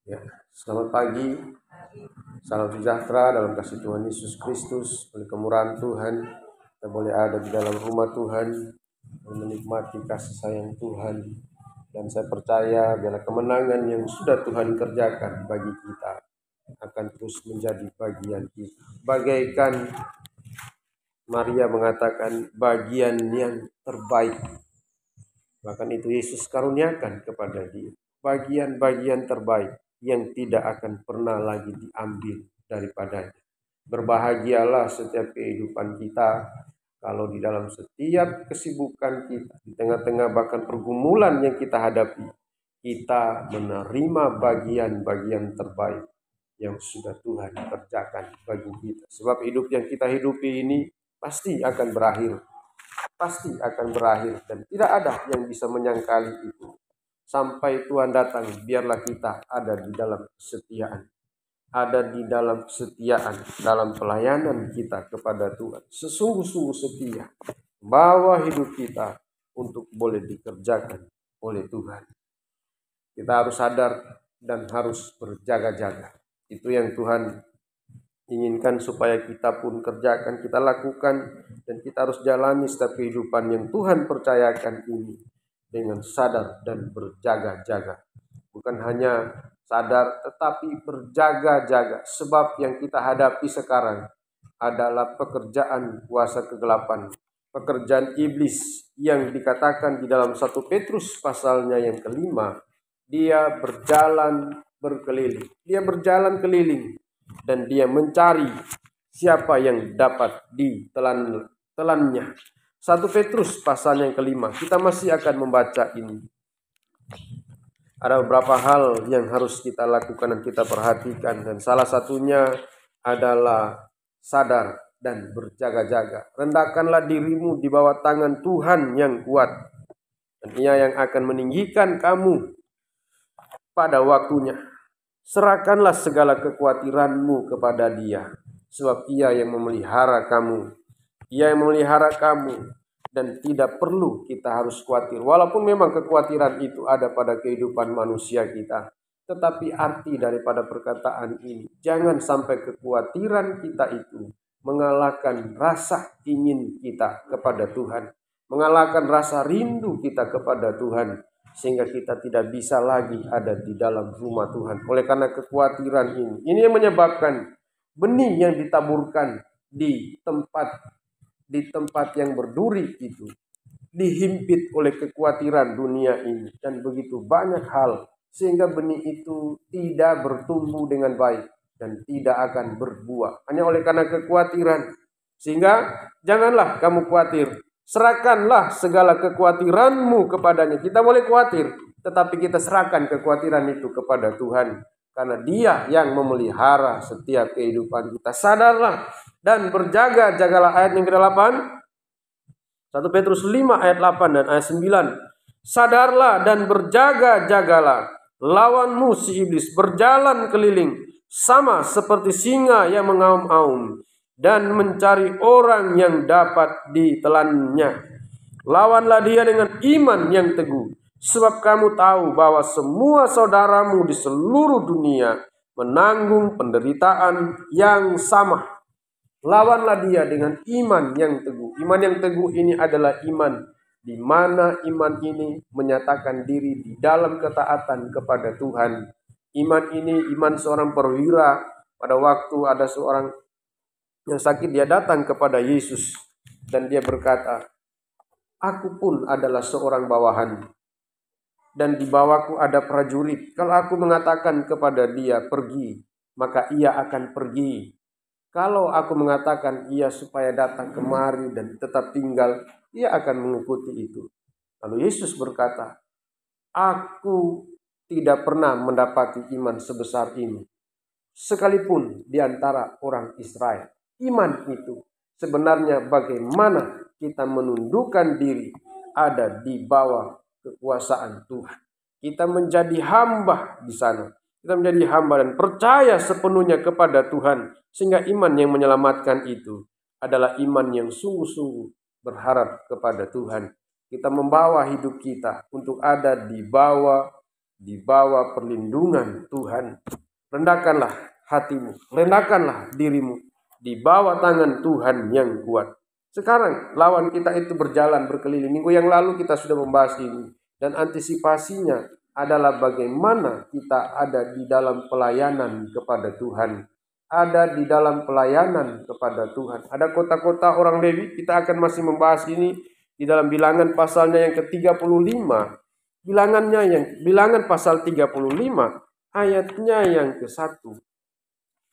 Ya, selamat pagi, salam sejahtera dalam kasih Tuhan Yesus Kristus. Oleh kemurahan Tuhan, kita boleh ada di dalam rumah Tuhan dan menikmati kasih sayang Tuhan. Dan saya percaya biarlah kemenangan yang sudah Tuhan kerjakan bagi kita akan terus menjadi bagian kita. Bagaikan Maria mengatakan bagian yang terbaik. Bahkan itu Yesus karuniakan kepada dia. Bagian-bagian terbaik yang tidak akan pernah lagi diambil daripadanya. Berbahagialah setiap kehidupan kita kalau di dalam setiap kesibukan kita, di tengah-tengah bahkan pergumulan yang kita hadapi, kita menerima bagian-bagian terbaik yang sudah Tuhan kerjakan bagi kita. Sebab hidup yang kita hidupi ini pasti akan berakhir. Pasti akan berakhir dan tidak ada yang bisa menyangkali itu. Sampai Tuhan datang, biarlah kita ada di dalam kesetiaan. Ada di dalam kesetiaan, dalam pelayanan kita kepada Tuhan. Sesungguh-sungguh setia. Bawa hidup kita untuk boleh dikerjakan oleh Tuhan. Kita harus sadar dan harus berjaga-jaga. Itu yang Tuhan inginkan supaya kita pun kerjakan, kita lakukan, dan kita harus jalani setiap kehidupan yang Tuhan percayakan ini dengan sadar dan berjaga-jaga. Bukan hanya sadar tetapi berjaga-jaga, sebab yang kita hadapi sekarang adalah pekerjaan kuasa kegelapan, pekerjaan iblis yang dikatakan di dalam 1 Petrus pasalnya yang kelima, dia berjalan berkeliling, dia berjalan keliling dan dia mencari siapa yang dapat ditelannya. 1 Petrus pasal yang kelima, kita masih akan membaca ini. Ada beberapa hal yang harus kita lakukan dan kita perhatikan, dan salah satunya adalah sadar dan berjaga-jaga. Rendahkanlah dirimu di bawah tangan Tuhan yang kuat, dan Ia yang akan meninggikan kamu pada waktunya. Serahkanlah segala kekhawatiranmu kepada Dia, sebab Ia yang memelihara kamu. Ia yang memelihara kamu, dan tidak perlu kita harus khawatir. Walaupun memang kekhawatiran itu ada pada kehidupan manusia kita, tetapi arti daripada perkataan ini, jangan sampai kekhawatiran kita itu mengalahkan rasa ingin kita kepada Tuhan, mengalahkan rasa rindu kita kepada Tuhan, sehingga kita tidak bisa lagi ada di dalam rumah Tuhan. Oleh karena kekhawatiran ini yang menyebabkan benih yang ditaburkan di tempat yang berduri itu dihimpit oleh kekhawatiran dunia ini, dan begitu banyak hal sehingga benih itu tidak bertumbuh dengan baik dan tidak akan berbuah hanya oleh karena kekhawatiran. Sehingga janganlah kamu khawatir, serahkanlah segala kekhawatiranmu kepadanya. Kita boleh khawatir, tetapi kita serahkan kekhawatiran itu kepada Tuhan, karena Dia yang memelihara setiap kehidupan kita. Sadarlah dan berjaga-jagalah, ayat yang ke-8. 1 Petrus 5 ayat 8 dan ayat 9. Sadarlah dan berjaga-jagalah, lawanmu si iblis berjalan keliling sama seperti singa yang mengaum-aum dan mencari orang yang dapat ditelannya. Lawanlah dia dengan iman yang teguh, sebab kamu tahu bahwa semua saudaramu di seluruh dunia menanggung penderitaan yang sama. Lawanlah dia dengan iman yang teguh. Iman yang teguh ini adalah iman di mana iman ini menyatakan diri di dalam ketaatan kepada Tuhan. Iman ini iman seorang perwira. Pada waktu ada seorang yang sakit, dia datang kepada Yesus dan dia berkata, "Aku pun adalah seorang bawahan, dan di bawahku ada prajurit. Kalau aku mengatakan kepada dia pergi, maka ia akan pergi. Kalau aku mengatakan ia supaya datang kemari dan tetap tinggal, ia akan mengikuti itu." Lalu Yesus berkata, "Aku tidak pernah mendapati iman sebesar ini, sekalipun di antara orang Israel." Iman itu sebenarnya bagaimana kita menundukkan diri ada di bawah kekuasaan Tuhan. Kita menjadi hamba di sana. Kita menjadi hamba dan percaya sepenuhnya kepada Tuhan. Sehingga iman yang menyelamatkan itu adalah iman yang sungguh-sungguh berharap kepada Tuhan. Kita membawa hidup kita untuk ada di bawah di bawah perlindungan Tuhan. Rendahkanlah hatimu, rendahkanlah dirimu di bawah tangan Tuhan yang kuat. Sekarang lawan kita itu berjalan berkeliling. Minggu yang lalu kita sudah membahas ini. Dan antisipasinya adalah bagaimana kita ada di dalam pelayanan kepada Tuhan. Ada di dalam pelayanan kepada Tuhan. Ada kota-kota orang Lewi, kita akan masih membahas ini di dalam bilangan pasalnya yang ke-35. Bilangan pasal 35 ayatnya yang ke-1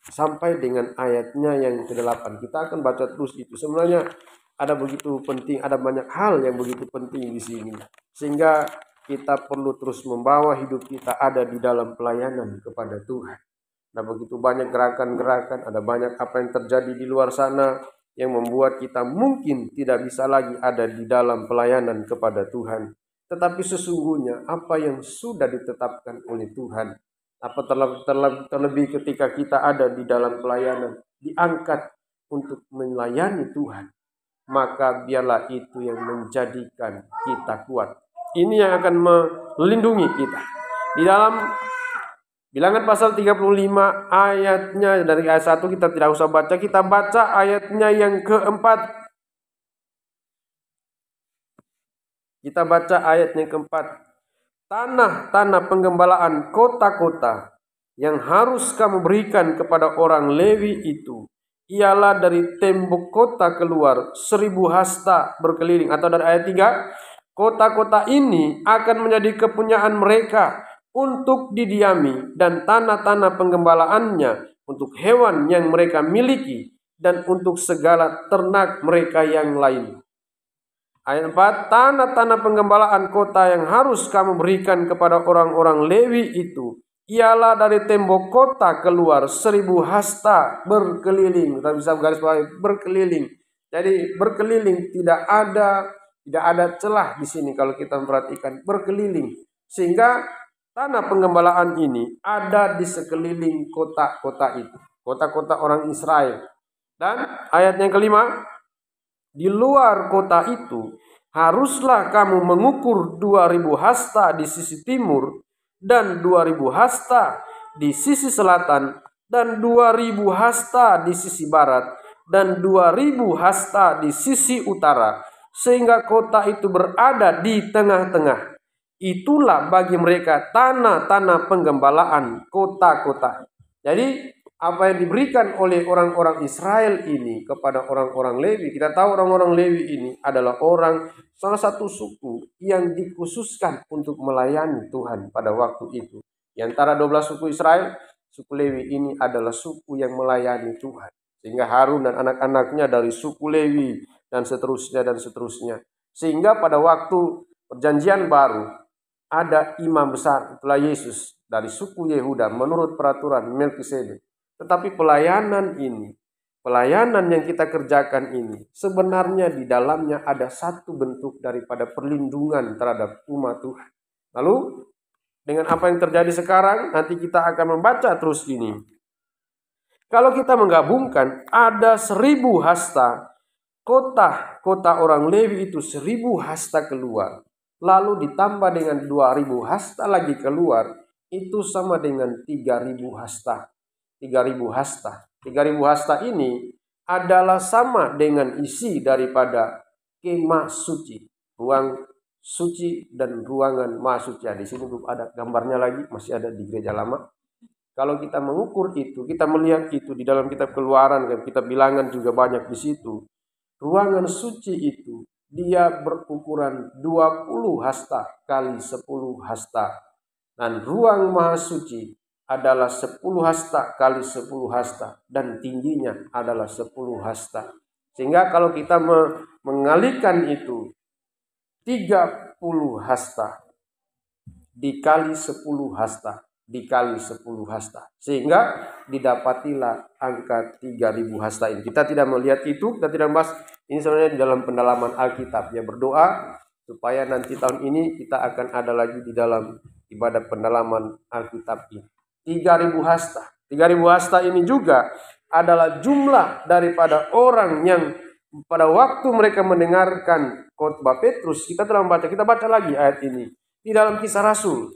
sampai dengan ayatnya yang ke-8. Kita akan baca terus itu. Sebenarnya ada begitu penting, ada banyak hal yang begitu penting di sini. Sehingga kita perlu terus membawa hidup kita ada di dalam pelayanan kepada Tuhan. Ada begitu banyak gerakan-gerakan, ada banyak apa yang terjadi di luar sana yang membuat kita mungkin tidak bisa lagi ada di dalam pelayanan kepada Tuhan. Tetapi sesungguhnya apa yang sudah ditetapkan oleh Tuhan, apa terlebih ketika kita ada di dalam pelayanan, diangkat untuk melayani Tuhan, maka biarlah itu yang menjadikan kita kuat. Ini yang akan melindungi kita. Di dalam bilangan pasal 35 ayatnya dari ayat 1 kita tidak usah baca, kita baca ayatnya yang keempat. Kita baca ayatnya yang keempat. Tanah-tanah penggembalaan kota-kota yang harus kamu berikan kepada orang Lewi itu ialah dari tembok kota keluar 1000 hasta berkeliling. Atau dari ayat 3, kota-kota ini akan menjadi kepunyaan mereka untuk didiami, dan tanah-tanah penggembalaannya untuk hewan yang mereka miliki dan untuk segala ternak mereka yang lain. Ayat 4, tanah-tanah penggembalaan kota yang harus kamu berikan kepada orang-orang Lewi itu ialah dari tembok kota keluar 1000 hasta berkeliling. Kita bisa garis bawahi berkeliling. Jadi berkeliling, tidak ada celah di sini kalau kita memperhatikan berkeliling. Sehingga tanah penggembalaan ini ada di sekeliling kota-kota itu, kota-kota orang Israel. Dan ayat yang kelima, di luar kota itu haruslah kamu mengukur 2000 hasta di sisi timur, dan 2000 hasta di sisi selatan, dan 2000 hasta di sisi barat, dan 2000 hasta di sisi utara, sehingga kota itu berada di tengah-tengah. Itulah bagi mereka tanah-tanah penggembalaan kota-kota. Jadi apa yang diberikan oleh orang-orang Israel ini kepada orang-orang Lewi, kita tahu orang-orang Lewi ini adalah salah satu suku yang dikhususkan untuk melayani Tuhan pada waktu itu. Di antara 12 suku Israel, suku Lewi ini adalah suku yang melayani Tuhan. Sehingga Harun dan anak-anaknya dari suku Lewi dan seterusnya dan seterusnya. Sehingga pada waktu perjanjian baru ada imam besar, itulah Yesus dari suku Yehuda menurut peraturan Melkisedek. Tetapi pelayanan yang kita kerjakan ini, sebenarnya di dalamnya ada satu bentuk daripada perlindungan terhadap umat Tuhan. Lalu, dengan apa yang terjadi sekarang, nanti kita akan membaca terus ini. Kalau kita menggabungkan, ada 1000 hasta, kota orang Lewi itu 1000 hasta keluar. Lalu ditambah dengan 2000 hasta lagi keluar, itu sama dengan 3000 hasta. 3000 hasta. 3000 hasta ini adalah sama dengan isi daripada kemah suci, ruang suci dan ruangan maha suci. Di sini belum ada gambarnya lagi, masih ada di gereja lama. Kalau kita mengukur itu, kita melihat itu di dalam kitab Keluaran, kitab Bilangan juga banyak di situ. Ruangan suci itu dia berukuran 20 hasta kali 10 hasta. Dan ruang maha suci adalah 10 hasta kali 10 hasta, dan tingginya adalah 10 hasta. Sehingga kalau kita mengalihkan itu 30 hasta dikali 10 hasta dikali 10 hasta, sehingga didapatilah angka 3000 hasta ini. Kita tidak melihat itu, kita tidak membahas ini sebenarnya di dalam pendalaman Alkitab. Ya, berdoa supaya nanti tahun ini kita akan ada lagi di dalam ibadah pendalaman Alkitab ini. 3000 hasta. 3000 hasta ini juga adalah jumlah daripada orang yang pada waktu mereka mendengarkan khotbah Petrus. Kita telah membaca, kita baca lagi ayat ini di dalam Kisah Rasul.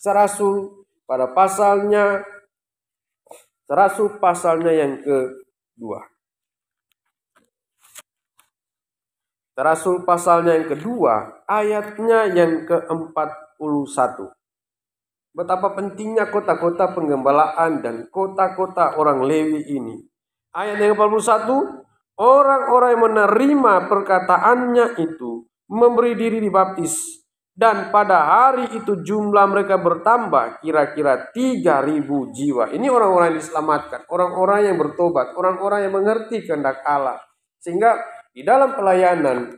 Serasul pada pasalnya yang kedua. Rasul pasalnya yang kedua, ayatnya yang ke-41. Betapa pentingnya kota-kota penggembalaan dan kota-kota orang Lewi ini. Ayat yang ke-41, orang-orang yang menerima perkataannya itu memberi diri dibaptis. Dan pada hari itu jumlah mereka bertambah kira-kira 3.000 jiwa. Ini orang-orang yang diselamatkan, orang-orang yang bertobat, orang-orang yang mengerti kehendak Allah. Sehingga di dalam pelayanan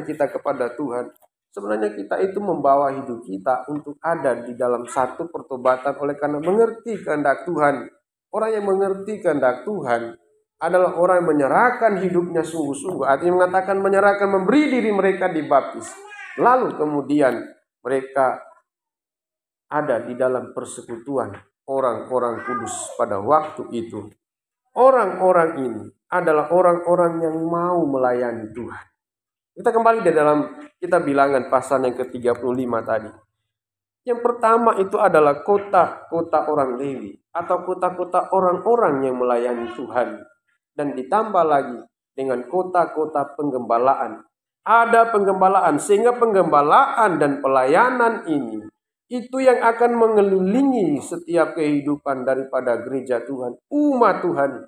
kita kepada Tuhan, sebenarnya kita itu membawa hidup kita untuk ada di dalam satu pertobatan oleh karena mengerti kehendak Tuhan. Orang yang mengerti kehendak Tuhan adalah orang yang menyerahkan hidupnya sungguh-sungguh. Artinya mengatakan menyerahkan, memberi diri mereka dibaptis. Lalu kemudian mereka ada di dalam persekutuan orang-orang kudus pada waktu itu. Orang-orang ini adalah orang-orang yang mau melayani Tuhan. Kita kembali di dalam kita bilangan pasal yang ke-35 tadi. Yang pertama itu adalah kota-kota orang Lewi atau kota-kota orang-orang yang melayani Tuhan. Dan ditambah lagi dengan kota-kota penggembalaan. Ada penggembalaan sehingga penggembalaan dan pelayanan ini itu yang akan mengelilingi setiap kehidupan daripada gereja Tuhan, umat Tuhan.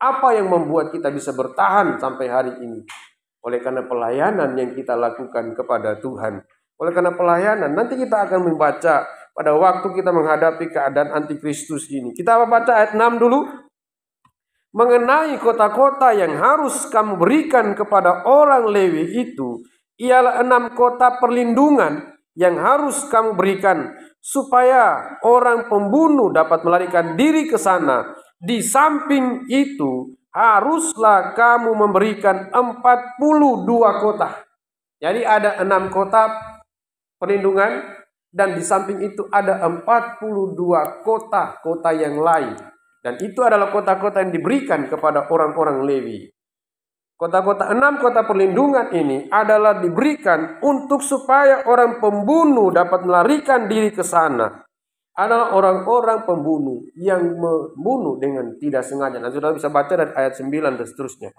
Apa yang membuat kita bisa bertahan sampai hari ini? Oleh karena pelayanan yang kita lakukan kepada Tuhan. Oleh karena pelayanan, nanti kita akan membaca pada waktu kita menghadapi keadaan antikristus ini. Kita baca ayat 6 dulu. Mengenai kota-kota yang harus kamu berikan kepada orang Lewi itu, ialah 6 kota perlindungan yang harus kamu berikan supaya orang pembunuh dapat melarikan diri ke sana. Di samping itu haruslah kamu memberikan 42 kota. Jadi ada 6 kota perlindungan dan di samping itu ada 42 kota yang lain. Dan itu adalah kota-kota yang diberikan kepada orang-orang Lewi. Kota-kota 6 kota perlindungan ini adalah diberikan untuk supaya orang pembunuh dapat melarikan diri ke sana. Adalah orang-orang pembunuh yang membunuh dengan tidak sengaja. Nah, saudara bisa baca dari ayat 9 dan seterusnya.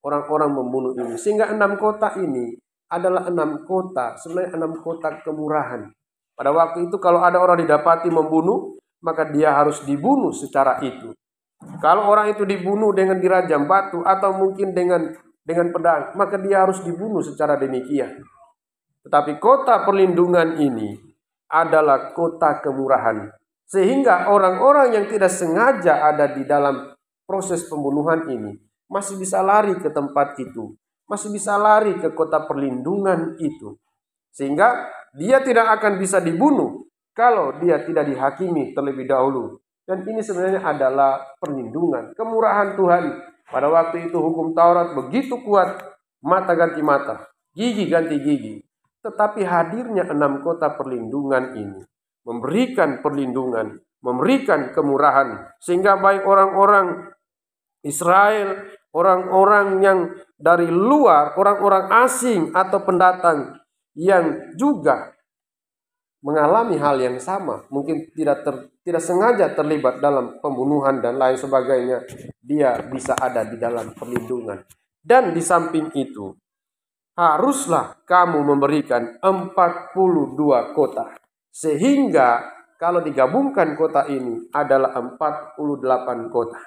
Orang-orang membunuh ini. Sehingga 6 kota ini adalah 6 kota, sebenarnya 6 kota kemurahan. Pada waktu itu kalau ada orang didapati membunuh, maka dia harus dibunuh secara itu. Kalau orang itu dibunuh dengan dirajam batu atau mungkin dengan pedang, maka dia harus dibunuh secara demikian. Tetapi kota perlindungan ini adalah kota kemurahan. Sehingga orang-orang yang tidak sengaja ada di dalam proses pembunuhan ini masih bisa lari ke tempat itu. Masih bisa lari ke kota perlindungan itu. Sehingga dia tidak akan bisa dibunuh kalau dia tidak dihakimi terlebih dahulu. Dan ini sebenarnya adalah perlindungan, kemurahan Tuhan. Pada waktu itu hukum Taurat begitu kuat, mata ganti mata, gigi ganti gigi. Tetapi hadirnya 6 kota perlindungan ini memberikan perlindungan, memberikan kemurahan. Sehingga baik orang-orang Israel, orang-orang yang dari luar, orang-orang asing atau pendatang yang juga mengalami hal yang sama, mungkin tidak sengaja terlibat dalam pembunuhan dan lain sebagainya, dia bisa ada di dalam perlindungan. Dan di samping itu, haruslah kamu memberikan 42 kota. Sehingga kalau digabungkan kota ini adalah 48 kota.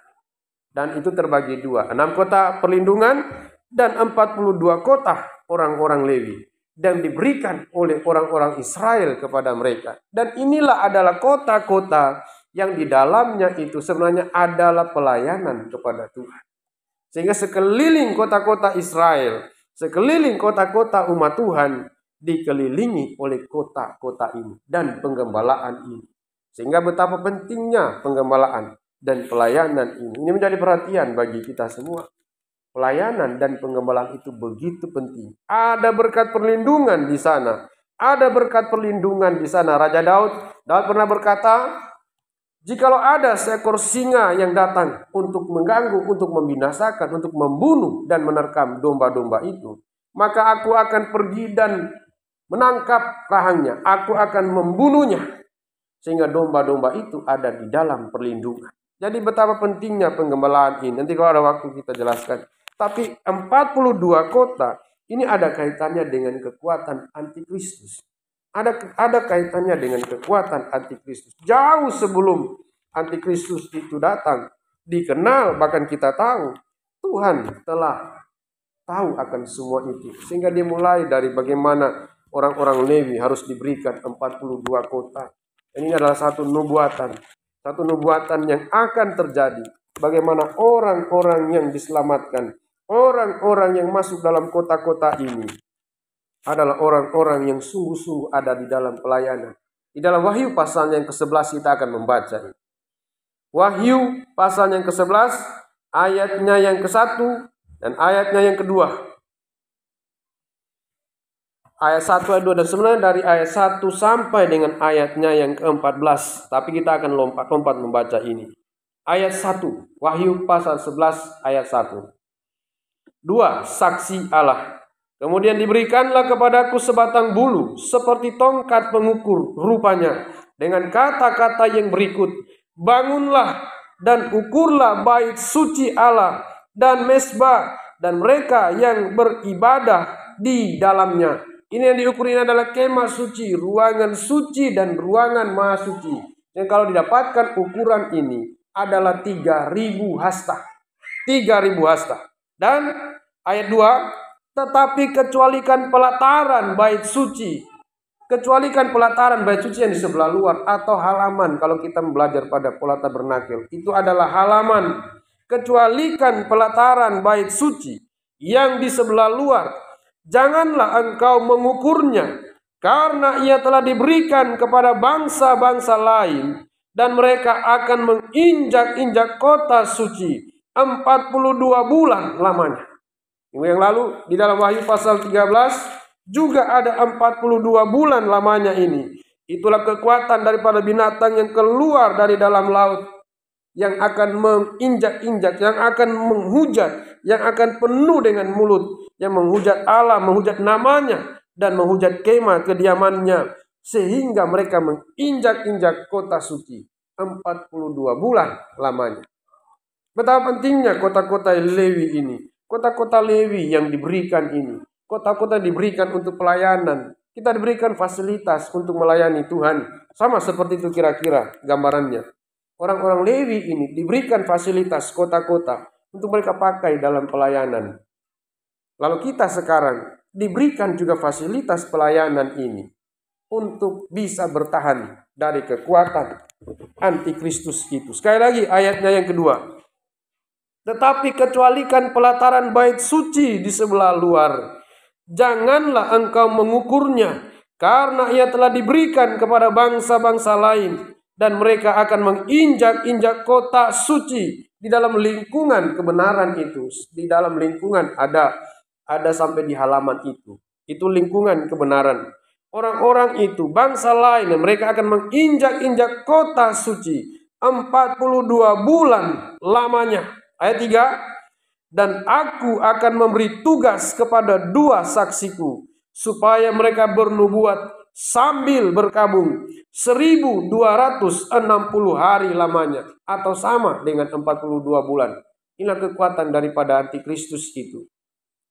Dan itu terbagi 2, 6 kota perlindungan dan 42 kota orang-orang Lewi. Dan diberikan oleh orang-orang Israel kepada mereka. Dan inilah adalah kota-kota yang di dalamnya itu sebenarnya adalah pelayanan kepada Tuhan. Sehingga sekeliling kota-kota Israel, sekeliling kota-kota umat Tuhan dikelilingi oleh kota-kota ini dan penggembalaan ini. Sehingga betapa pentingnya penggembalaan dan pelayanan ini. Ini menjadi perhatian bagi kita semua. Pelayanan dan penggembalaan itu begitu penting. Ada berkat perlindungan di sana. Ada berkat perlindungan di sana. Raja Daud pernah berkata, jikalau ada seekor singa yang datang untuk mengganggu, untuk membinasakan, untuk membunuh dan menerkam domba-domba itu, maka aku akan pergi dan menangkap rahangnya, aku akan membunuhnya. Sehingga domba-domba itu ada di dalam perlindungan. Jadi betapa pentingnya penggembalaan ini. Nanti kalau ada waktu kita jelaskan. Tapi 42 kota ini ada kaitannya dengan kekuatan antikristus. Ada kaitannya dengan kekuatan antikristus. Jauh sebelum antikristus itu datang, dikenal, bahkan kita tahu, Tuhan telah tahu akan semua itu. Sehingga dimulai dari bagaimana orang-orang Lewi harus diberikan 42 kota. Ini adalah satu nubuatan yang akan terjadi. Bagaimana orang-orang yang diselamatkan, orang-orang yang masuk dalam kota-kota ini adalah orang-orang yang sungguh-sungguh ada di dalam pelayanan. Di dalam Wahyu pasal yang ke-11 kita akan membaca. Wahyu pasal yang ke-11, ayatnya yang ke-1 dan ayatnya yang kedua. Ayat 1, ayat 2, dan sebenarnya dari ayat 1 sampai dengan ayatnya yang ke-14. Tapi kita akan lompat-lompat membaca ini. Ayat 1, Wahyu pasal 11 ayat 1. 2. Saksi Allah. Kemudian diberikanlah kepadaku sebatang bulu, seperti tongkat pengukur rupanya, dengan kata-kata yang berikut. Bangunlah dan ukurlah bait suci Allah dan mesbah dan mereka yang beribadah di dalamnya. Ini yang diukur ini adalah kemah suci, ruangan suci dan ruangan maha suci. Yang kalau didapatkan ukuran ini adalah 3.000 hasta. 3.000 hasta. Dan ayat 2, tetapi kecualikan pelataran bait suci. Kecualikan pelataran bait suci yang di sebelah luar atau halaman. Kalau kita belajar pada pola tabernakel, itu adalah halaman. Kecualikan pelataran bait suci yang di sebelah luar. Janganlah engkau mengukurnya, karena ia telah diberikan kepada bangsa-bangsa lain, dan mereka akan menginjak-injak kota suci 42 bulan lamanya. Minggu yang lalu di dalam Wahyu pasal 13 juga ada 42 bulan lamanya ini. Itulah kekuatan daripada binatang yang keluar dari dalam laut, yang akan menginjak-injak, yang akan menghujat, yang akan penuh dengan mulut, yang menghujat Allah, menghujat namanya, dan menghujat kemah kediamannya, sehingga mereka menginjak-injak kota suci 42 bulan lamanya. Betapa pentingnya kota-kota Lewi ini, kota-kota Lewi yang diberikan ini, kota-kota diberikan untuk pelayanan. Kita diberikan fasilitas untuk melayani Tuhan. Sama seperti itu kira-kira gambarannya. Orang-orang Lewi ini diberikan fasilitas kota-kota untuk mereka pakai dalam pelayanan. Lalu kita sekarang diberikan juga fasilitas pelayanan ini untuk bisa bertahan dari kekuatan antikristus itu. Sekali lagi ayatnya yang kedua. Tetapi kecualikan pelataran bait suci di sebelah luar. Janganlah engkau mengukurnya, karena ia telah diberikan kepada bangsa-bangsa lain, dan mereka akan menginjak-injak kota suci di dalam lingkungan kebenaran itu. Di dalam lingkungan ada sampai di halaman itu. Itu lingkungan kebenaran. Orang-orang itu, bangsa lain, mereka akan menginjak-injak kota suci 42 bulan lamanya. Ayat 3, dan aku akan memberi tugas kepada 2 saksiku, supaya mereka bernubuat sambil berkabung 1260 hari lamanya, atau sama dengan 42 bulan. Inilah kekuatan daripada antikristus itu.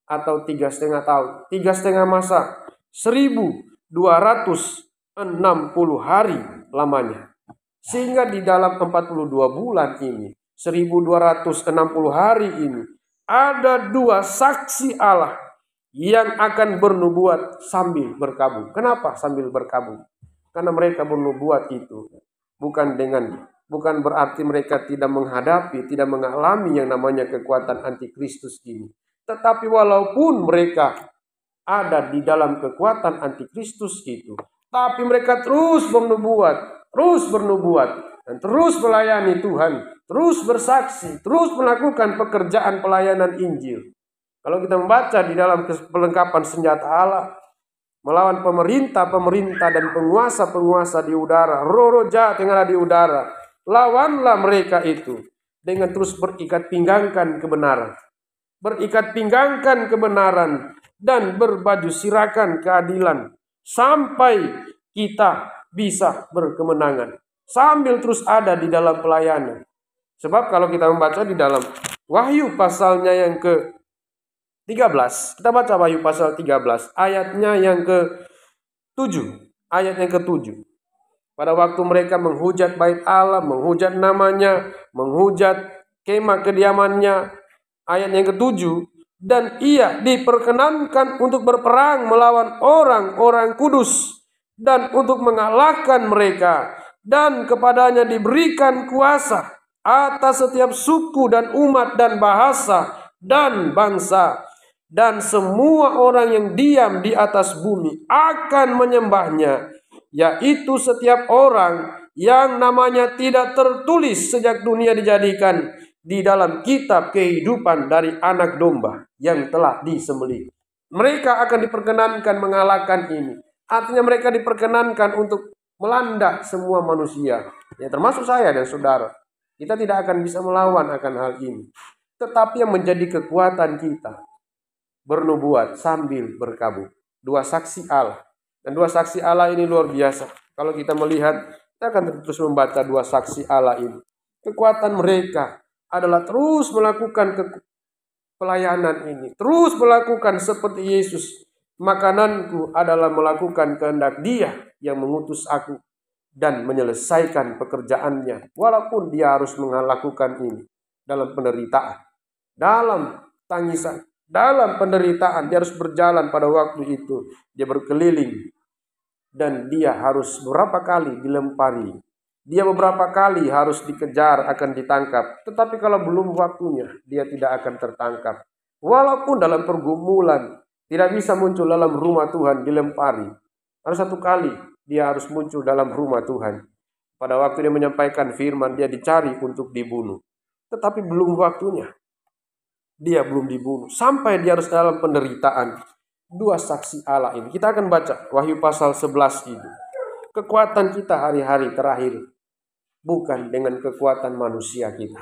Atau 3,5 tahun, 3,5 masa, 1260 hari lamanya. Sehingga di dalam 42 bulan ini, 1260 hari ini, ada 2 saksi Allah yang akan bernubuat sambil berkabung. Kenapa sambil berkabung? Karena mereka bernubuat itu bukan berarti mereka tidak menghadapi, tidak mengalami yang namanya kekuatan antikristus ini. Tetapi walaupun mereka ada di dalam kekuatan antikristus itu, tapi mereka terus bernubuat, dan terus melayani Tuhan, terus bersaksi, terus melakukan pekerjaan pelayanan Injil. Kalau kita membaca di dalam perlengkapan senjata Allah, melawan pemerintah dan penguasa-penguasa di udara, roh-roh jahat yang ada di udara, lawanlah mereka itu dengan terus berikat pinggangkan kebenaran. Berikat pinggangkan kebenaran dan berbaju sirakan keadilan. sampai kita bisa berkemenangan, sambil terus ada di dalam pelayanan. Sebab kalau kita membaca di dalam Wahyu pasalnya yang ke-13, kita baca Wahyu pasal 13 ayatnya yang ke-7. Ayat yang ke-7. Pada waktu mereka menghujat bait Allah, menghujat namanya, menghujat kemah kediamannya, ayat yang ke-7, dan ia diperkenankan untuk berperang melawan orang-orang kudus dan untuk mengalahkan mereka, dan kepadanya diberikan kuasa atas setiap suku dan umat dan bahasa dan bangsa, dan semua orang yang diam di atas bumi akan menyembahnya, yaitu setiap orang yang namanya tidak tertulis sejak dunia dijadikan di dalam kitab kehidupan dari anak domba yang telah disembelih. Mereka akan diperkenankan mengalahkan ini. Artinya mereka diperkenankan untuk melanda semua manusia, ya termasuk saya dan saudara. Kita tidak akan bisa melawan akan hal ini. Tetapi yang menjadi kekuatan kita, bernubuat sambil berkabung. Dua saksi Allah. Dan dua saksi Allah ini luar biasa. Kalau kita melihat, kita akan terus membaca dua saksi Allah ini. Kekuatan mereka adalah terus melakukan pelayanan ini. Terus melakukan seperti Yesus. Makananku adalah melakukan kehendak Dia yang mengutus aku dan menyelesaikan pekerjaannya, walaupun dia harus melakukan ini dalam penderitaan, dalam tangisan, dalam penderitaan. Dia harus berjalan pada waktu itu. Dia berkeliling dan dia harus beberapa kali dilempari. Dia beberapa kali harus dikejar, akan ditangkap. Tetapi kalau belum waktunya, dia tidak akan tertangkap. Walaupun dalam pergumulan, tidak bisa muncul dalam rumah Tuhan dilempari. Harus satu kali dia harus muncul dalam rumah Tuhan. Pada waktu dia menyampaikan firman, dia dicari untuk dibunuh. Tetapi belum waktunya. Dia belum dibunuh. Sampai dia harus dalam penderitaan. Dua saksi Allah ini. Kita akan baca Wahyu pasal 11 ini. Kekuatan kita hari-hari terakhir bukan dengan kekuatan manusia kita,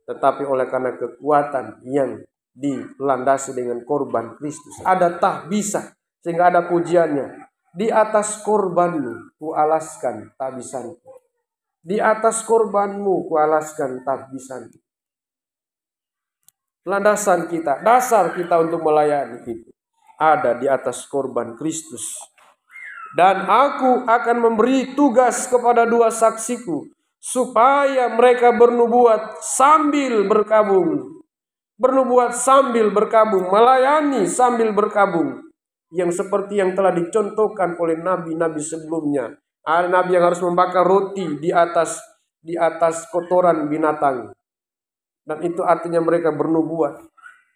tetapi oleh karena kekuatan yang dilandasi dengan korban Kristus. Ada tahbisan, sehingga ada pujiannya. Di atas korbanmu kualaskan tahbisanku. Di atas korbanmu kualaskan tahbisanku. Landasan kita, dasar kita untuk melayani itu ada di atas korban Kristus. Dan aku akan memberi tugas kepada dua saksiku, supaya mereka bernubuat sambil berkabung. Bernubuat sambil berkabung, melayani sambil berkabung. Yang seperti yang telah dicontohkan oleh nabi-nabi sebelumnya. Ada nabi yang harus membakar roti di atas kotoran binatang. Dan itu artinya mereka bernubuat.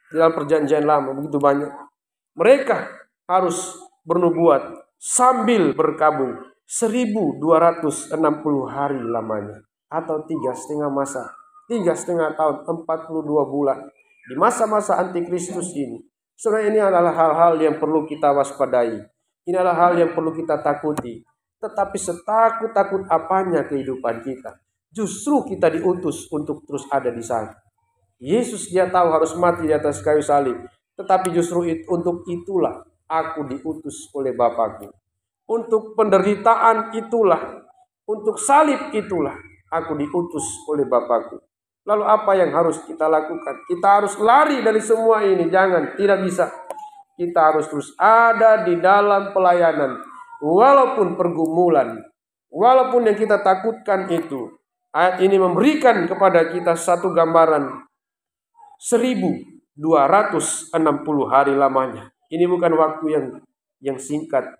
Dalam perjanjian lama begitu banyak. Mereka harus bernubuat sambil berkabung 1260 hari lamanya, atau 3,5 masa, 3,5 tahun, 42 bulan di masa-masa antikristus ini. Sebenarnya ini adalah hal-hal yang perlu kita waspadai. Ini adalah hal yang perlu kita takuti. Tetapi setakut-takut apanya kehidupan kita, justru kita diutus untuk terus ada di sana. Yesus dia tahu harus mati di atas kayu salib, tetapi justru untuk itulah aku diutus oleh Bapakku. Untuk penderitaan itulah, untuk salib itulah aku diutus oleh Bapakku. Lalu apa yang harus kita lakukan? Kita harus lari dari semua ini. Jangan, tidak bisa. Kita harus terus ada di dalam pelayanan. Walaupun pergumulan, walaupun yang kita takutkan itu. Ayat ini memberikan kepada kita satu gambaran 1260 hari lamanya. Ini bukan waktu yang singkat.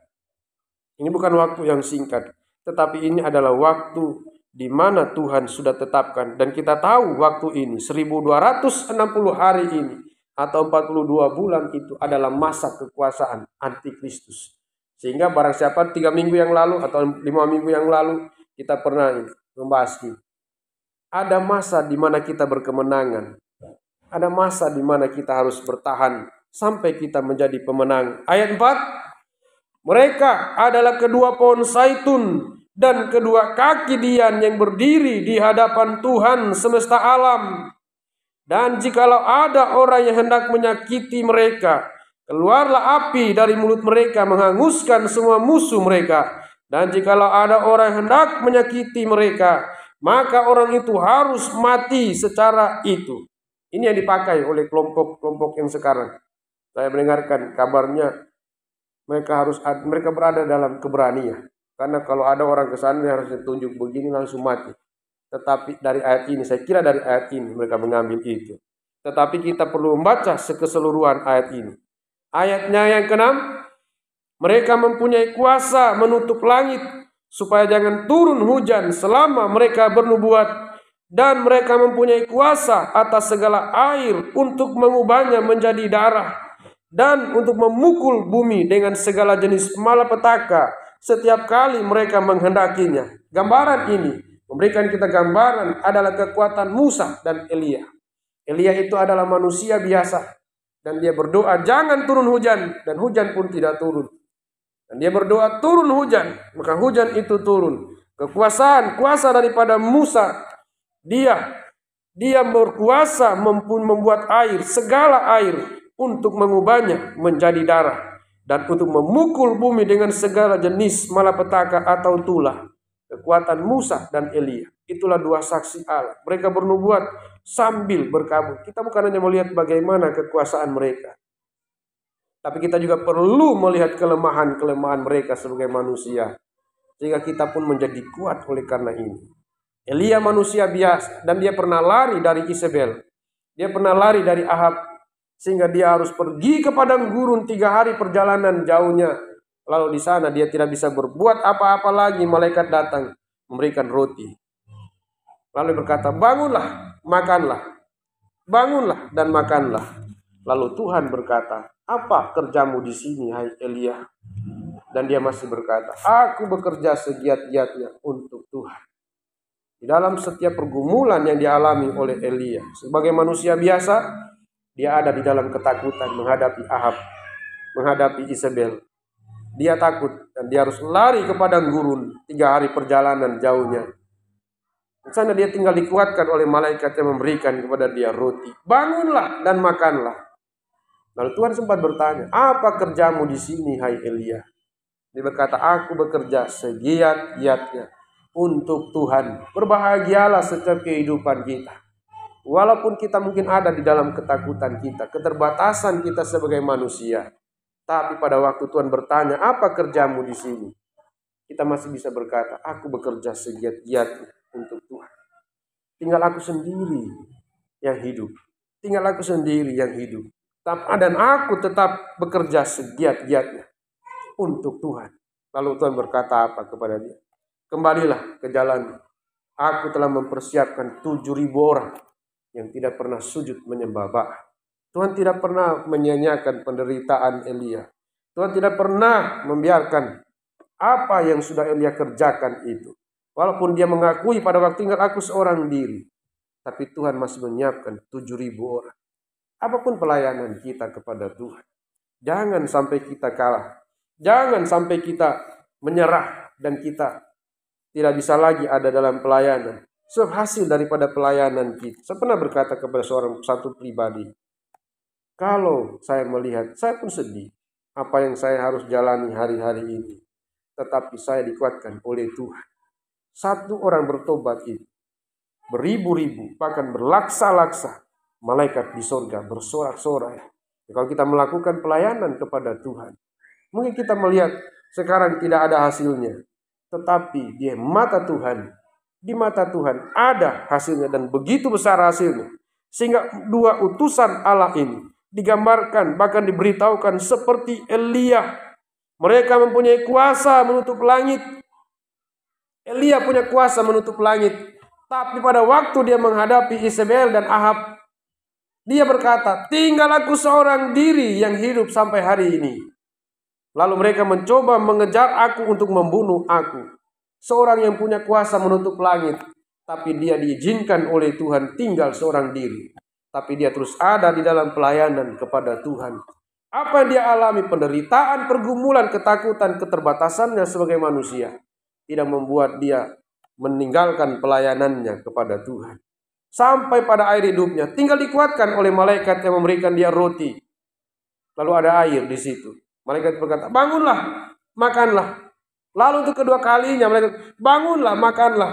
Ini bukan waktu yang singkat. Tetapi ini adalah waktu di mana Tuhan sudah tetapkan. Dan kita tahu waktu ini 1260 hari ini atau 42 bulan itu adalah masa kekuasaan antikristus. Sehingga barang siapa 3 minggu yang lalu atau 5 minggu yang lalu kita pernah membahas ini. Ada masa di mana kita berkemenangan. Ada masa di mana kita harus bertahan sampai kita menjadi pemenang. Ayat 4. Mereka adalah kedua pohon zaitun dan kedua kaki dian yang berdiri di hadapan Tuhan semesta alam. Dan jikalau ada orang yang hendak menyakiti mereka, Keluarlah api dari mulut mereka menghanguskan semua musuh mereka. Dan jikalau ada orang yang hendak menyakiti mereka, maka orang itu harus mati secara itu. Ini yang dipakai oleh kelompok-kelompok yang sekarang. Saya mendengarkan kabarnya mereka berada dalam keberanian. Karena kalau ada orang ke sana harus ditunjuk begini langsung mati. Tetapi dari ayat ini, saya kira dari ayat ini mereka mengambil itu. Tetapi kita perlu membaca keseluruhan ayat ini. Ayatnya yang ke-6, mereka mempunyai kuasa menutup langit supaya jangan turun hujan selama mereka bernubuat, dan mereka mempunyai kuasa atas segala air untuk mengubahnya menjadi darah, dan untuk memukul bumi dengan segala jenis malapetaka setiap kali mereka menghendakinya. Gambaran ini memberikan kita gambaran adalah kekuatan Musa dan Elia. Elia itu adalah manusia biasa. Dan dia berdoa, jangan turun hujan. Dan hujan pun tidak turun. Dan dia berdoa, turun hujan. Maka hujan itu turun. Kuasa daripada Musa. Dia berkuasa membuat air, segala air, untuk mengubahnya menjadi darah. Dan untuk memukul bumi dengan segala jenis malapetaka atau tulah. Kekuatan Musa dan Elia. Itulah dua saksi Allah. Mereka bernubuat sambil berkabut. Kita bukan hanya melihat bagaimana kekuasaan mereka, tapi kita juga perlu melihat kelemahan-kelemahan mereka sebagai manusia, sehingga kita pun menjadi kuat oleh karena ini. Elia manusia biasa, dan dia pernah lari dari Isabel. Dia pernah lari dari Ahab, sehingga dia harus pergi ke padang gurun 3 hari perjalanan jauhnya. Lalu di sana dia tidak bisa berbuat apa-apa lagi. Malaikat datang memberikan roti. Lalu berkata, bangunlah, makanlah. Bangunlah dan makanlah. Lalu Tuhan berkata, apa kerjamu di sini, hai Elia? Dan dia masih berkata, aku bekerja segiat-giatnya untuk Tuhan. Di dalam setiap pergumulan yang dialami oleh Elia, sebagai manusia biasa, dia ada di dalam ketakutan menghadapi Ahab, menghadapi Isabel. Dia takut dan dia harus lari ke padang gurun 3 hari perjalanan jauhnya. Di sana dia tinggal dikuatkan oleh malaikat yang memberikan kepada dia roti. Bangunlah dan makanlah. Lalu Tuhan sempat bertanya, apa kerjamu di sini, hai Elia? Dia berkata, aku bekerja segiat-giatnya untuk Tuhan. Berbahagialah setiap kehidupan kita. Walaupun kita mungkin ada di dalam ketakutan kita, keterbatasan kita sebagai manusia. Tapi pada waktu Tuhan bertanya, apa kerjamu di sini? Kita masih bisa berkata, aku bekerja segiat-giatnya untuk Tuhan. Tinggal aku sendiri yang hidup. Tinggal aku sendiri yang hidup. Dan aku tetap bekerja segiat-giatnya untuk Tuhan. Lalu Tuhan berkata apa kepada dia? Kembalilah ke jalan. Aku telah mempersiapkan 7.000 orang yang tidak pernah sujud menyembah Baal. Tuhan tidak pernah menyia-nyiakan penderitaan Elia. Tuhan tidak pernah membiarkan apa yang sudah Elia kerjakan itu. Walaupun dia mengakui pada waktu tinggal aku seorang diri. Tapi Tuhan masih menyiapkan 7.000 orang. Apapun pelayanan kita kepada Tuhan, jangan sampai kita kalah. Jangan sampai kita menyerah dan kita tidak bisa lagi ada dalam pelayanan. Hasil daripada pelayanan kita. Saya pernah berkata kepada satu pribadi, kalau saya melihat, saya pun sedih apa yang saya harus jalani hari-hari ini. Tetapi saya dikuatkan oleh Tuhan. Satu orang bertobat itu, beribu-ribu, bahkan berlaksa-laksa, malaikat di sorga bersorak-sorai. Kalau kita melakukan pelayanan kepada Tuhan, mungkin kita melihat sekarang tidak ada hasilnya. Tetapi di mata Tuhan ada hasilnya, dan begitu besar hasilnya. Sehingga 2 utusan Allah ini digambarkan, bahkan diberitahukan seperti Elia. Mereka mempunyai kuasa menutup langit. Elia punya kuasa menutup langit. Tapi pada waktu dia menghadapi Isabel dan Ahab, dia berkata, tinggal aku seorang diri yang hidup sampai hari ini. Lalu mereka mencoba mengejar aku untuk membunuh aku. Seorang yang punya kuasa menutup langit, tapi dia diizinkan oleh Tuhan tinggal seorang diri. Tapi dia terus ada di dalam pelayanan kepada Tuhan. Apa yang dia alami, penderitaan, pergumulan, ketakutan, keterbatasannya sebagai manusia, tidak membuat dia meninggalkan pelayanannya kepada Tuhan. Sampai pada akhir hidupnya, tinggal dikuatkan oleh malaikat yang memberikan dia roti. lalu ada air di situ. Malaikat berkata, bangunlah, makanlah. Lalu untuk kedua kalinya malaikat, bangunlah, makanlah.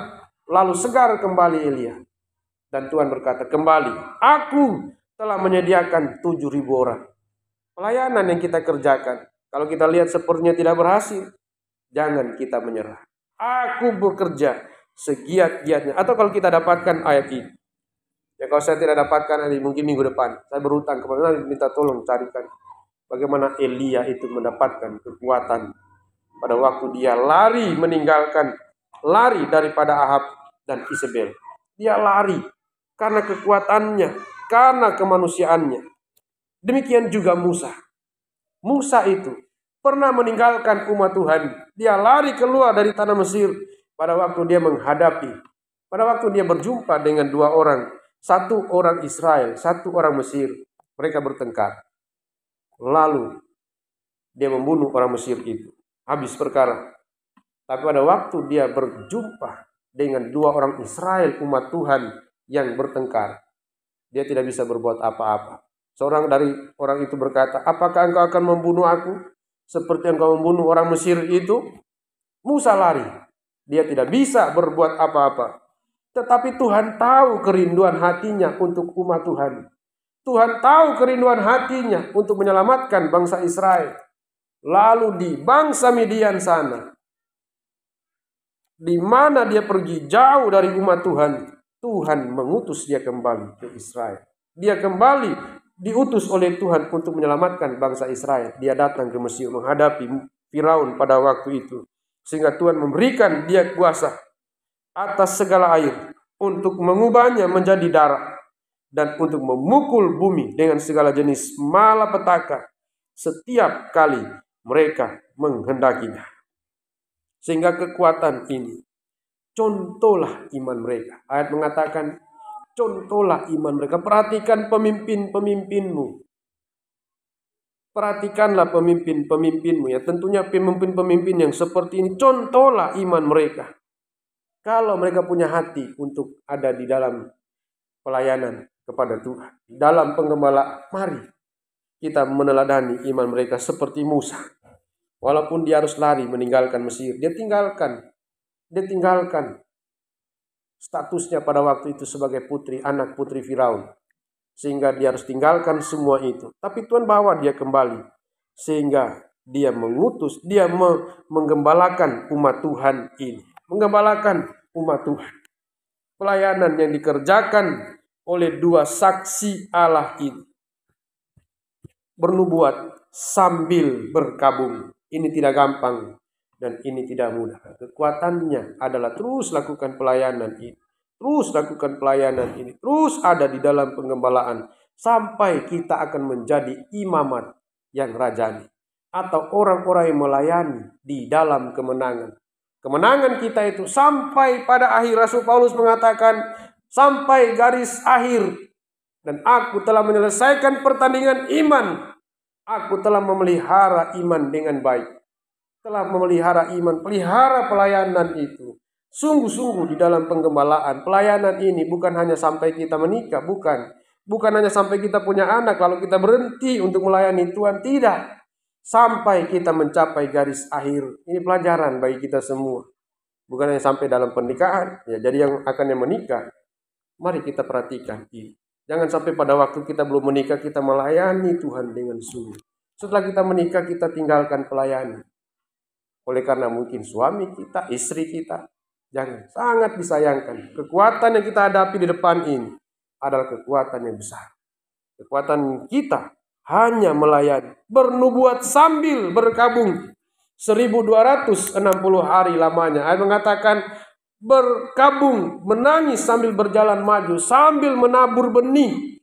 Lalu segar kembali Elia. Dan Tuhan berkata, kembali, aku telah menyediakan 7.000 orang. Pelayanan yang kita kerjakan, kalau kita lihat sepertinya tidak berhasil, jangan kita menyerah. Aku bekerja segiat-giatnya. Atau kalau kita dapatkan ayat ini, ya kalau saya tidak dapatkan ini, mungkin minggu depan, saya berhutang kepada Allah, minta tolong carikan bagaimana Elia itu mendapatkan kekuatan pada waktu dia lari daripada Ahab dan Isabel. Dia lari karena kekuatannya, karena kemanusiaannya. Demikian juga Musa. Musa itu pernah meninggalkan umat Tuhan. Dia lari keluar dari tanah Mesir pada waktu dia pada waktu dia berjumpa dengan dua orang. Satu orang Israel, satu orang Mesir. Mereka bertengkar. Lalu dia membunuh orang Mesir itu. Habis perkara. Tapi pada waktu dia berjumpa dengan dua orang Israel, umat Tuhan yang bertengkar, dia tidak bisa berbuat apa-apa. Seorang dari orang itu berkata, apakah engkau akan membunuh aku seperti engkau membunuh orang Mesir itu? Musa lari. Dia tidak bisa berbuat apa-apa. Tetapi Tuhan tahu kerinduan hatinya untuk umat Tuhan. Tuhan tahu kerinduan hatinya untuk menyelamatkan bangsa Israel. Lalu di bangsa Midian sana, di mana dia pergi jauh dari umat Tuhan, Tuhan mengutus dia kembali ke Israel. Dia kembali diutus oleh Tuhan untuk menyelamatkan bangsa Israel. Dia datang ke Mesir menghadapi Firaun pada waktu itu. Sehingga Tuhan memberikan dia kuasa atas segala air untuk mengubahnya menjadi darah dan untuk memukul bumi dengan segala jenis malapetaka setiap kali mereka menghendakinya. Sehingga kekuatan ini, contohlah iman mereka. Ayat mengatakan, contohlah iman mereka. Perhatikan pemimpin-pemimpinmu. Perhatikanlah pemimpin-pemimpinmu. Ya, tentunya pemimpin-pemimpin yang seperti ini. Contohlah iman mereka. Kalau mereka punya hati untuk ada di dalam pelayanan kepada Tuhan, dalam penggembala, mari kita meneladani iman mereka seperti Musa. Walaupun dia harus lari meninggalkan Mesir, dia tinggalkan statusnya pada waktu itu sebagai putri, anak putri Firaun. Sehingga dia harus tinggalkan semua itu. Tapi Tuhan bawa dia kembali. Sehingga dia mengutus, dia menggembalakan umat Tuhan ini. Menggembalakan umat Tuhan. Pelayanan yang dikerjakan oleh dua saksi Allah ini. Bernubuat sambil berkabung. Ini tidak gampang. Dan ini tidak mudah. Kekuatannya adalah terus lakukan pelayanan ini. Terus lakukan pelayanan ini. Terus ada di dalam penggembalaan. Sampai kita akan menjadi imamat yang rajani. Atau orang-orang yang melayani di dalam kemenangan. Kemenangan kita itu sampai pada akhir. Rasul Paulus mengatakan sampai garis akhir. Dan aku telah menyelesaikan pertandingan iman. Aku telah memelihara iman dengan baik. Telah memelihara iman, pelihara pelayanan itu. Sungguh-sungguh di dalam penggembalaan. Pelayanan ini bukan hanya sampai kita menikah, bukan. Bukan hanya sampai kita punya anak, lalu kita berhenti untuk melayani Tuhan. Tidak. Sampai kita mencapai garis akhir. Ini pelajaran bagi kita semua. Bukan hanya sampai dalam pernikahan. Ya, jadi yang akan menikah, mari kita perhatikan ini. Jangan sampai pada waktu kita belum menikah, kita melayani Tuhan dengan sungguh. Setelah kita menikah, kita tinggalkan pelayanan. Oleh karena mungkin suami kita, istri kita. Jangan, sangat disayangkan. Kekuatan yang kita hadapi di depan ini adalah kekuatan yang besar. Kekuatan kita hanya melayani. Bernubuat sambil berkabung. 1260 hari lamanya. Ayat mengatakan berkabung, menangis sambil berjalan maju, sambil menabur benih.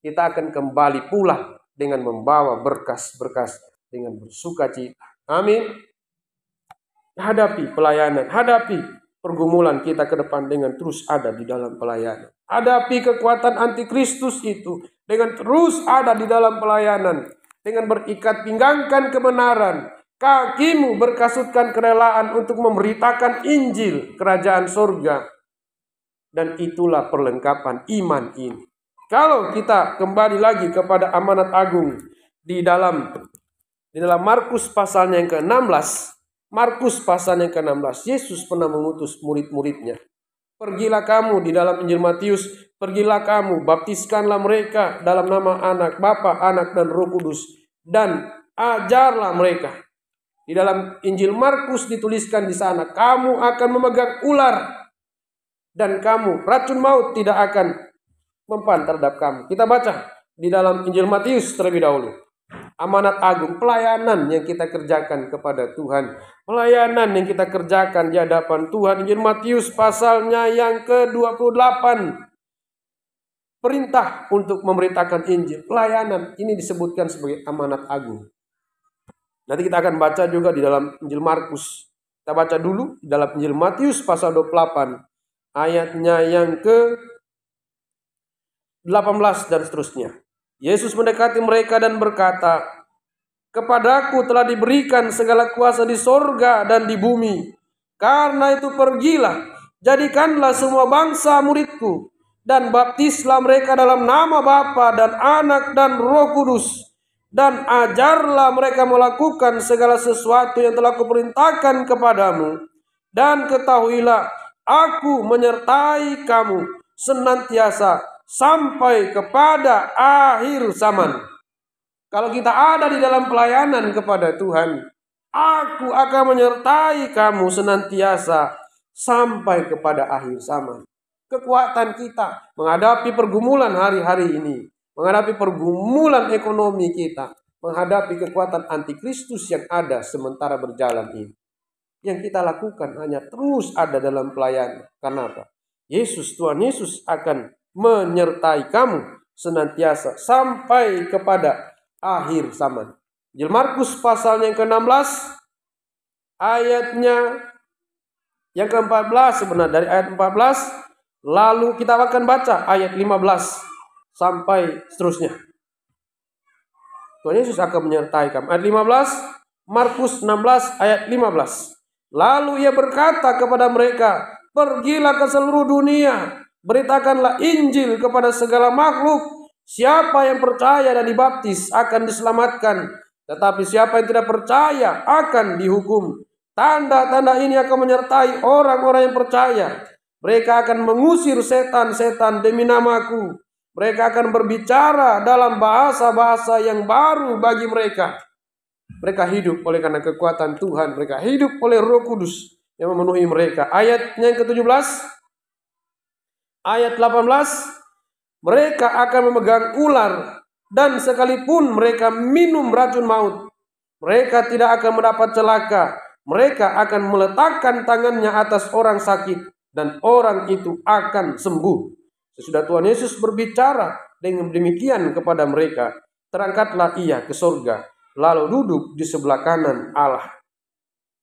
Kita akan kembali pulang dengan membawa berkas-berkas dengan bersukacita. Amin. Hadapi pelayanan, hadapi pergumulan kita ke depan dengan terus ada di dalam pelayanan. Hadapi kekuatan antikristus itu dengan terus ada di dalam pelayanan. Dengan berikat pinggangkan kebenaran. Kakimu berkasutkan kerelaan untuk memberitakan Injil kerajaan surga. Dan itulah perlengkapan iman ini. Kalau kita kembali lagi kepada amanat agung. di dalam Markus pasalnya yang ke-16, Markus pasal yang ke-16, Yesus pernah mengutus murid-muridnya. Pergilah kamu di dalam Injil Matius, pergilah kamu, baptiskanlah mereka dalam nama Anak, Bapa, Anak, dan Roh Kudus, dan ajarlah mereka. Di dalam Injil Markus dituliskan di sana, kamu akan memegang ular, dan kamu, racun maut tidak akan mempan terhadap kamu. Kita baca di dalam Injil Matius terlebih dahulu. Amanat agung, pelayanan yang kita kerjakan kepada Tuhan, pelayanan yang kita kerjakan di hadapan Tuhan. Injil Matius pasalnya yang ke-28, perintah untuk memberitakan Injil, pelayanan ini disebutkan sebagai amanat agung. Nanti kita akan baca juga di dalam Injil Markus. Kita baca dulu di dalam Injil Matius pasal 28 ayatnya yang ke-18 dan seterusnya. Yesus mendekati mereka dan berkata, kepadaku telah diberikan segala kuasa di sorga dan di bumi. Karena itu pergilah, jadikanlah semua bangsa muridku, dan baptislah mereka dalam nama Bapa dan Anak dan Roh Kudus, dan ajarlah mereka melakukan segala sesuatu yang telah kuperintahkan kepadamu. Dan ketahuilah, aku menyertai kamu senantiasa sampai kepada akhir zaman. Kalau kita ada di dalam pelayanan kepada Tuhan, aku akan menyertai kamu senantiasa sampai kepada akhir zaman. Kekuatan kita menghadapi pergumulan hari-hari ini, menghadapi pergumulan ekonomi kita, menghadapi kekuatan antikristus yang ada sementara berjalan ini. Yang kita lakukan hanya terus ada dalam pelayanan. Karena apa? Tuhan Yesus akan menyertai kamu senantiasa sampai kepada akhir zaman. Injil Markus pasal yang ke-16 ayatnya yang ke-14 sebenarnya, dari ayat 14 lalu kita akan baca ayat 15 sampai seterusnya. Tuhan Yesus akan menyertai kamu. Ayat 15, Markus 16 ayat 15. Lalu ia berkata kepada mereka, pergilah ke seluruh dunia, beritakanlah Injil kepada segala makhluk. Siapa yang percaya dan dibaptis akan diselamatkan, tetapi siapa yang tidak percaya akan dihukum. Tanda-tanda ini akan menyertai orang-orang yang percaya. Mereka akan mengusir setan-setan demi namaku. Mereka akan berbicara dalam bahasa-bahasa yang baru bagi mereka. Mereka hidup oleh karena kekuatan Tuhan. Mereka hidup oleh Roh Kudus yang memenuhi mereka. Ayatnya yang ke-17, ayat 18, mereka akan memegang ular, dan sekalipun mereka minum racun maut, mereka tidak akan mendapat celaka. Mereka akan meletakkan tangannya atas orang sakit, dan orang itu akan sembuh. Sesudah Tuhan Yesus berbicara dengan demikian kepada mereka, terangkatlah ia ke surga, lalu duduk di sebelah kanan Allah.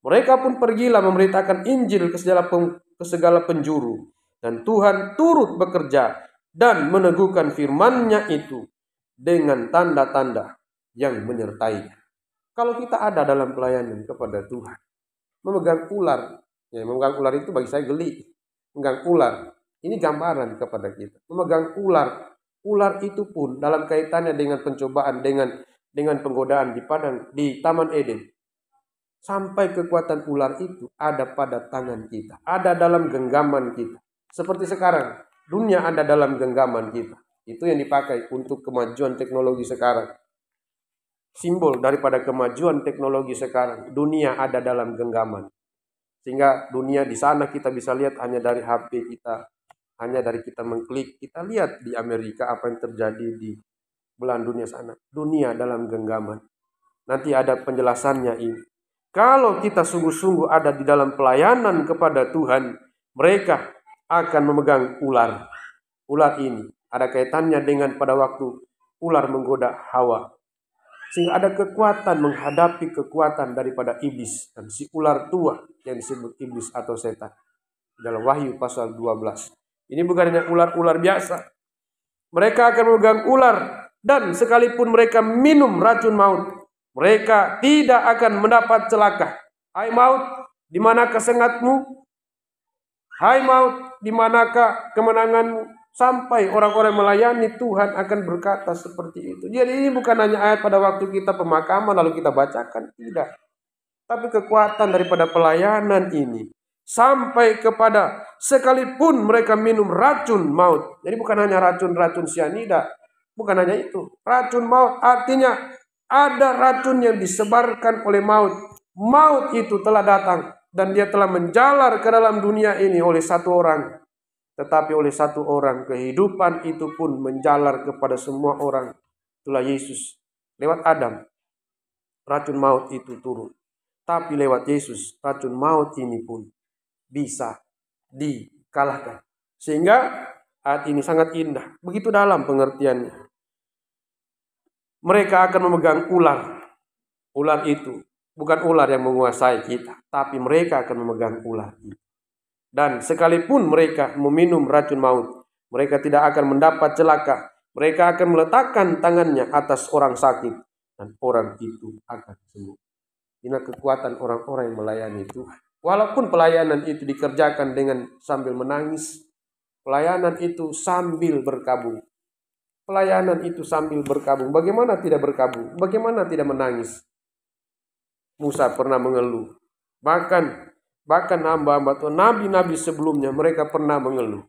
Mereka pun pergilah memberitakan Injil ke segala penjuru, dan Tuhan turut bekerja dan meneguhkan firman-Nya itu dengan tanda-tanda yang menyertainya. Kalau kita ada dalam pelayanan kepada Tuhan, memegang ular, ya memegang ular itu bagi saya geli. Memegang ular, ini gambaran kepada kita. Memegang ular, ular itu pun dalam kaitannya dengan pencobaan, dengan penggodaan di Taman Eden. Sampai kekuatan ular itu ada pada tangan kita, ada dalam genggaman kita. Seperti sekarang, dunia ada dalam genggaman kita. Itu yang dipakai untuk kemajuan teknologi sekarang. Simbol daripada kemajuan teknologi sekarang, dunia ada dalam genggaman. Sehingga dunia di sana kita bisa lihat hanya dari HP kita, hanya dari kita mengklik. Kita lihat di Amerika apa yang terjadi di belahan dunia sana. Dunia dalam genggaman. Nanti ada penjelasannya ini. Kalau kita sungguh-sungguh ada di dalam pelayanan kepada Tuhan, mereka akan memegang ular. Ular ini ada kaitannya dengan pada waktu ular menggoda Hawa. Sehingga ada kekuatan menghadapi kekuatan daripada iblis. Dan si ular tua yang disebut iblis atau setan. Dalam Wahyu pasal 12. Ini bukan hanya ular-ular biasa. Mereka akan memegang ular. Dan sekalipun mereka minum racun maut, mereka tidak akan mendapat celaka. Hai maut, di manakah sengatmu? Hai maut, di manakah kemenanganmu? Sampai orang-orang melayani Tuhan akan berkata seperti itu. Jadi ini bukan hanya ayat pada waktu kita pemakaman lalu kita bacakan, tidak. Tapi kekuatan daripada pelayanan ini sampai kepada sekalipun mereka minum racun maut. Jadi bukan hanya racun-racun sianida, bukan hanya itu. Racun maut artinya ada racun yang disebarkan oleh maut. Maut itu telah datang dan dia telah menjalar ke dalam dunia ini oleh satu orang. Tetapi oleh satu orang kehidupan itu pun menjalar kepada semua orang. Itulah Yesus. Lewat Adam racun maut itu turun. Tapi lewat Yesus racun maut ini pun bisa dikalahkan. Sehingga ayat ini sangat indah. Begitu dalam pengertiannya. Mereka akan memegang ular. Ular itu bukan ular yang menguasai kita, tapi mereka akan memegang ular itu. Dan sekalipun mereka meminum racun maut, mereka tidak akan mendapat celaka. Mereka akan meletakkan tangannya atas orang sakit dan orang itu akan sembuh. Ini kekuatan orang-orang yang melayani Tuhan. Walaupun pelayanan itu dikerjakan dengan sambil menangis, pelayanan itu sambil berkabung. Pelayanan itu sambil berkabung. Bagaimana tidak berkabung? Bagaimana tidak menangis? Musa pernah mengeluh. Bahkan hamba-hamba Tuhan, nabi-nabi sebelumnya mereka pernah mengeluh.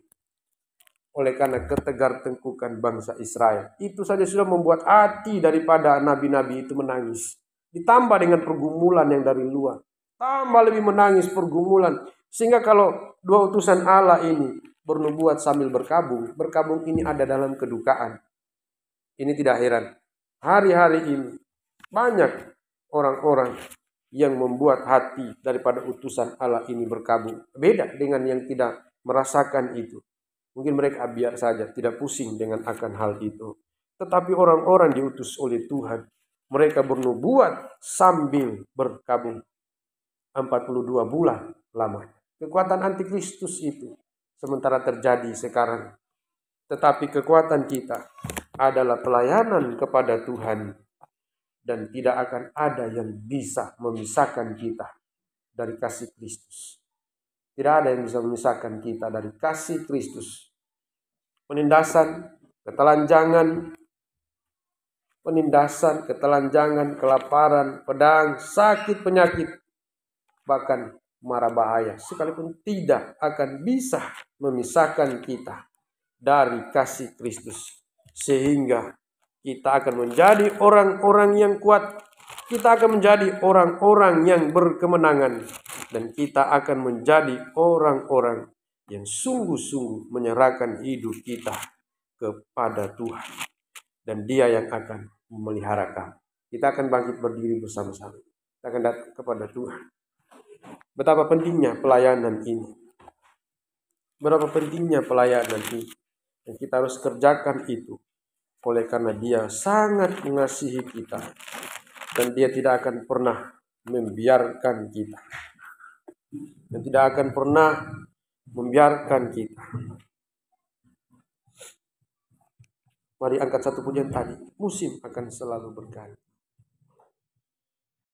Oleh karena ketegar tengkukan bangsa Israel. Itu saja sudah membuat hati daripada nabi-nabi itu menangis. Ditambah dengan pergumulan yang dari luar. Tambah lebih menangis pergumulan. Sehingga kalau dua utusan Allah ini bernubuat sambil berkabung. Berkabung ini ada dalam kedukaan. Ini tidak heran. Hari-hari ini banyak orang-orang yang membuat hati daripada utusan Allah ini berkabung. Beda dengan yang tidak merasakan itu. Mungkin mereka biar saja, tidak pusing dengan akan hal itu. Tetapi orang-orang diutus oleh Tuhan, mereka bernubuat sambil berkabung. 42 bulan lamanya. Kekuatan antikristus itu sementara terjadi sekarang. Tetapi kekuatan kita adalah pelayanan kepada Tuhan. Dan tidak akan ada yang bisa memisahkan kita dari kasih Kristus. Tidak ada yang bisa memisahkan kita dari kasih Kristus. Penindasan, ketelanjangan, kelaparan, pedang, sakit, penyakit, bahkan mara bahaya, sekalipun tidak akan bisa memisahkan kita dari kasih Kristus. Sehingga kita akan menjadi orang-orang yang kuat. Kita akan menjadi orang-orang yang berkemenangan. Dan kita akan menjadi orang-orang yang sungguh-sungguh menyerahkan hidup kita kepada Tuhan. Dan Dia yang akan memelihara kami. Kita akan bangkit berdiri bersama-sama. Kita akan datang kepada Tuhan. Betapa pentingnya pelayanan ini. Berapa pentingnya pelayanan ini. Dan kita harus kerjakan itu. Oleh karena Dia sangat mengasihi kita. Dan Dia tidak akan pernah membiarkan kita. Dan tidak akan pernah membiarkan kita. Mari angkat satu pujian tadi. Musim akan selalu berganti.